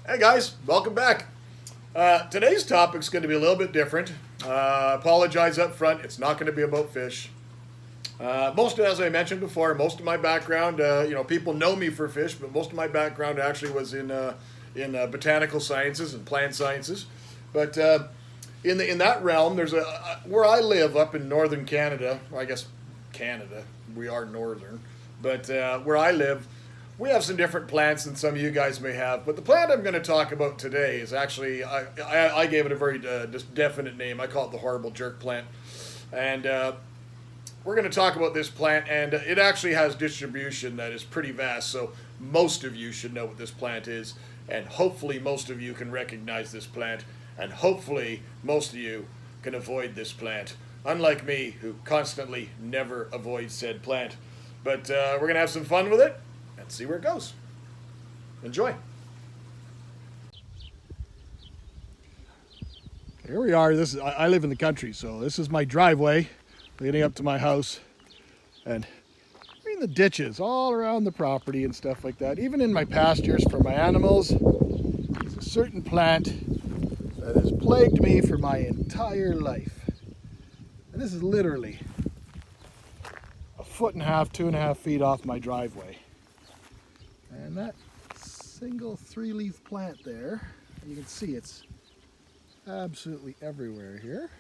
Hey guys, welcome back. Today's topic is going to be a little bit different. Apologize up front, it's not going to be about fish. As I mentioned before, most of my background, people know me for fish, but most of my background actually was in botanical sciences and plant sciences. But in that realm, there's where I live up in northern Canada. Well, I guess Canada, we are northern, but where I live, we have some different plants than some of you guys may have. But the plant I'm going to talk about today is actually, I gave it a very definite name. I call it the horrible jerk plant. And we're going to talk about this plant, and it actually has distribution that is pretty vast. So most of you should know what this plant is. And hopefully most of you can recognize this plant. And hopefully most of you can avoid this plant. Unlike me, who constantly never avoids said plant. But we're going to have some fun with it and see where it goes. Enjoy. Here we are. I live in the country, so this is my driveway leading up to my house. And the ditches all around the property and stuff like that. Even in my pastures for my animals, there's a certain plant that has plagued me for my entire life. And this is literally a 1.5 to 2.5 feet off my driveway. And that single 3-leaf plant there, you can see it's absolutely everywhere here.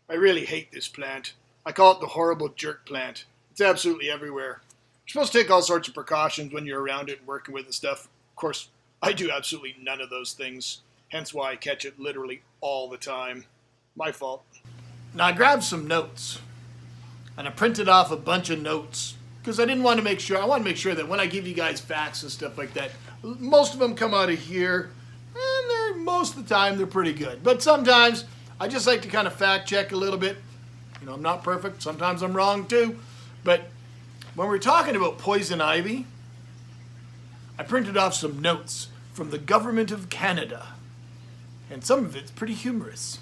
I really hate this plant. I call it the horrible jerk plant. It's absolutely everywhere. You're supposed to take all sorts of precautions when you're around it and working with it and stuff. Of course, I do absolutely none of those things. Hence why I catch it literally all the time. My fault. Now I grabbed some notes. And I printed off a bunch of notes. Because I want to make sure that when I give you guys facts and stuff like that, most of them come out of here. And most of the time they're pretty good. But sometimes I just like to kind of fact check a little bit. I'm not perfect. Sometimes I'm wrong too. But when we're talking about poison ivy, I printed off some notes from the government of Canada. And some of it's pretty humorous.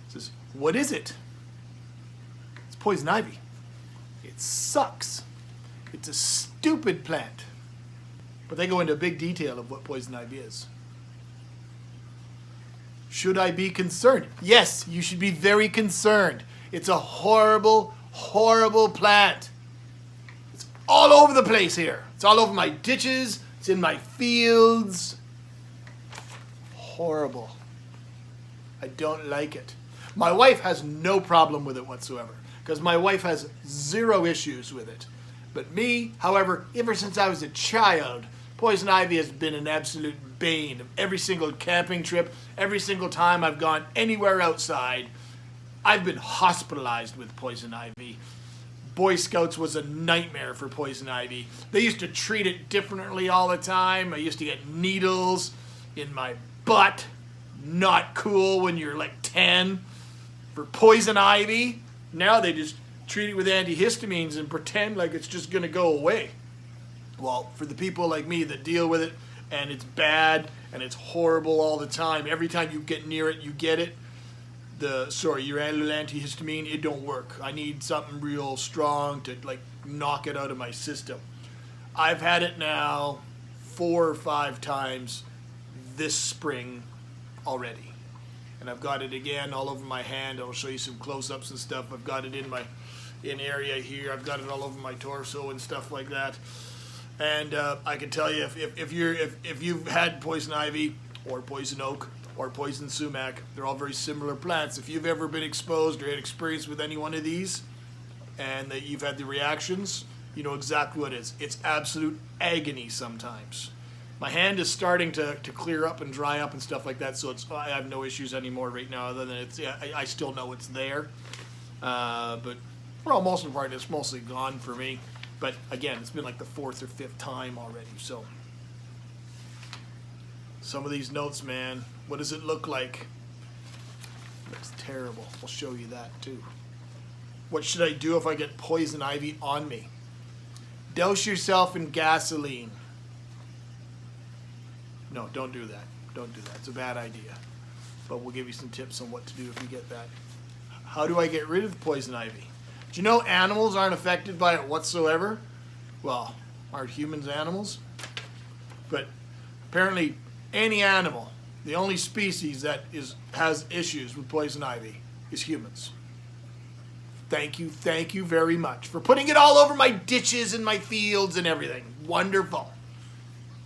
It says, what is it? It's poison ivy. It sucks. It's a stupid plant. But they go into big detail of what poison ivy is. Should I be concerned? Yes, you should be very concerned. It's a horrible, horrible plant. It's all over the place here. It's all over my ditches. It's in my fields. Horrible. I don't like it. My wife has no problem with it whatsoever, because my wife has zero issues with it. But me, however, ever since I was a child, poison ivy has been an absolute bane of every single camping trip, every single time I've gone anywhere outside. I've been hospitalized with poison ivy. Boy Scouts was a nightmare for poison ivy. They used to treat it differently all the time. I used to get needles in my butt. Not cool when you're like 10 for poison ivy. Now they just treat it with antihistamines and pretend like it's just going to go away. Well, for the people like me that deal with it, and it's bad and it's horrible all the time, every time you get near it, you get it. Your antihistamine, it don't work. I need something real strong to knock it out of my system. I've had it now 4 or 5 times this spring already. And I've got it again all over my hand. I'll show you some close-ups and stuff. I've got it in area here. I've got it all over my torso and stuff like that. And I can tell you, if you've had poison ivy or poison oak or poison sumac, they're all very similar plants. If you've ever been exposed or had experience with any one of these and that you've had the reactions, you know exactly what it is. It's absolute agony sometimes. My hand is starting to clear up and dry up and stuff like that, so I have no issues anymore right now, other than I still know it's there. But for most of the part, it's mostly gone for me. But again, it's been like the 4th or 5th time already. So some of these notes, man, what does it look like? It looks terrible. I'll show you that too. What should I do if I get poison ivy on me? Douse yourself in gasoline. No, don't do that. Don't do that. It's a bad idea. But we'll give you some tips on what to do if you get that. How do I get rid of poison ivy? Do you know animals aren't affected by it whatsoever? Well, aren't humans animals? But Apparently, any animal, the only species that has issues with poison ivy is humans. Thank you very much for putting it all over my ditches and my fields and everything. Wonderful.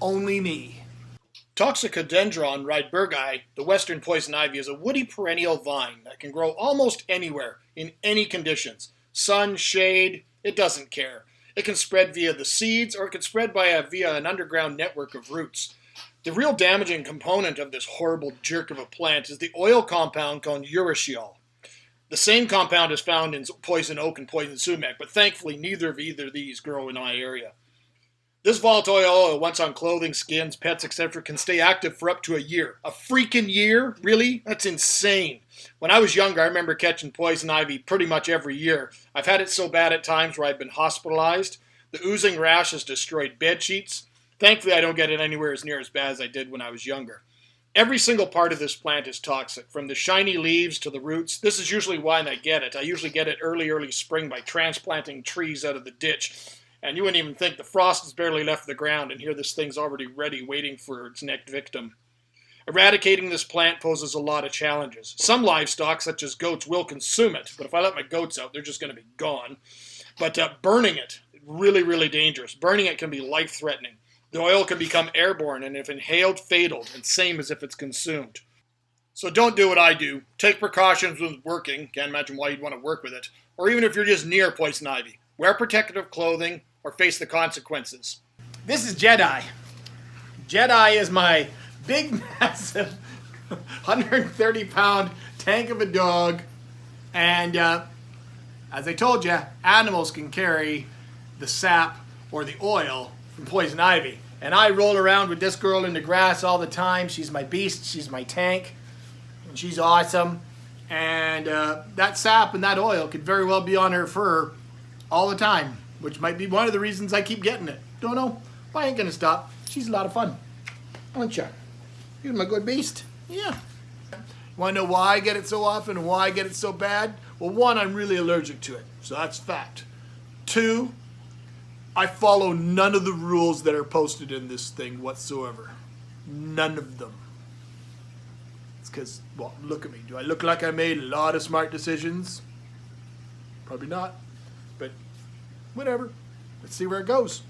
Only me. Toxicodendron rydbergii, the western poison ivy, is a woody perennial vine that can grow almost anywhere, in any conditions. Sun, shade, it doesn't care. It can spread via the seeds, or it can spread via an underground network of roots. The real damaging component of this horrible jerk of a plant is the oil compound called urushiol. The same compound is found in poison oak and poison sumac, but thankfully neither of these grow in my area. This volatile oil, once on clothing, skins, pets, etc., can stay active for up to a year. A freaking year? Really? That's insane. When I was younger, I remember catching poison ivy pretty much every year. I've had it so bad at times where I've been hospitalized. The oozing rash has destroyed bed sheets. Thankfully, I don't get it anywhere as near as bad as I did when I was younger. Every single part of this plant is toxic, from the shiny leaves to the roots. This is usually why I get it. I usually get it early spring by transplanting trees out of the ditch. And you wouldn't even think the frost has barely left the ground, and here this thing's already ready, waiting for its next victim. Eradicating this plant poses a lot of challenges. Some livestock, such as goats, will consume it, but if I let my goats out, they're just going to be gone. But burning it, really dangerous. Burning it can be life-threatening. The oil can become airborne, and if inhaled, fatal, and same as if it's consumed. So don't do what I do. Take precautions with working. Can't imagine why you'd want to work with it. Or even if you're just near poison ivy. Wear protective clothing or face the consequences. This is Jedi. Jedi is my big, massive, 130-pound tank of a dog. And as I told you, animals can carry the sap or the oil from poison ivy. And I roll around with this girl in the grass all the time. She's my beast. She's my tank. And she's awesome. And that sap and that oil could very well be on her fur all the time, which might be one of the reasons I keep getting it. Don't know. But I ain't gonna stop. She's a lot of fun. Aren't you? You're my good beast. Yeah. Want to know why I get it so often and why I get it so bad? Well, one, I'm really allergic to it. So that's fact. Two, I follow none of the rules that are posted in this thing whatsoever. None of them. It's because, well, look at me. Do I look like I made a lot of smart decisions? Probably not. But whatever. Let's see where it goes.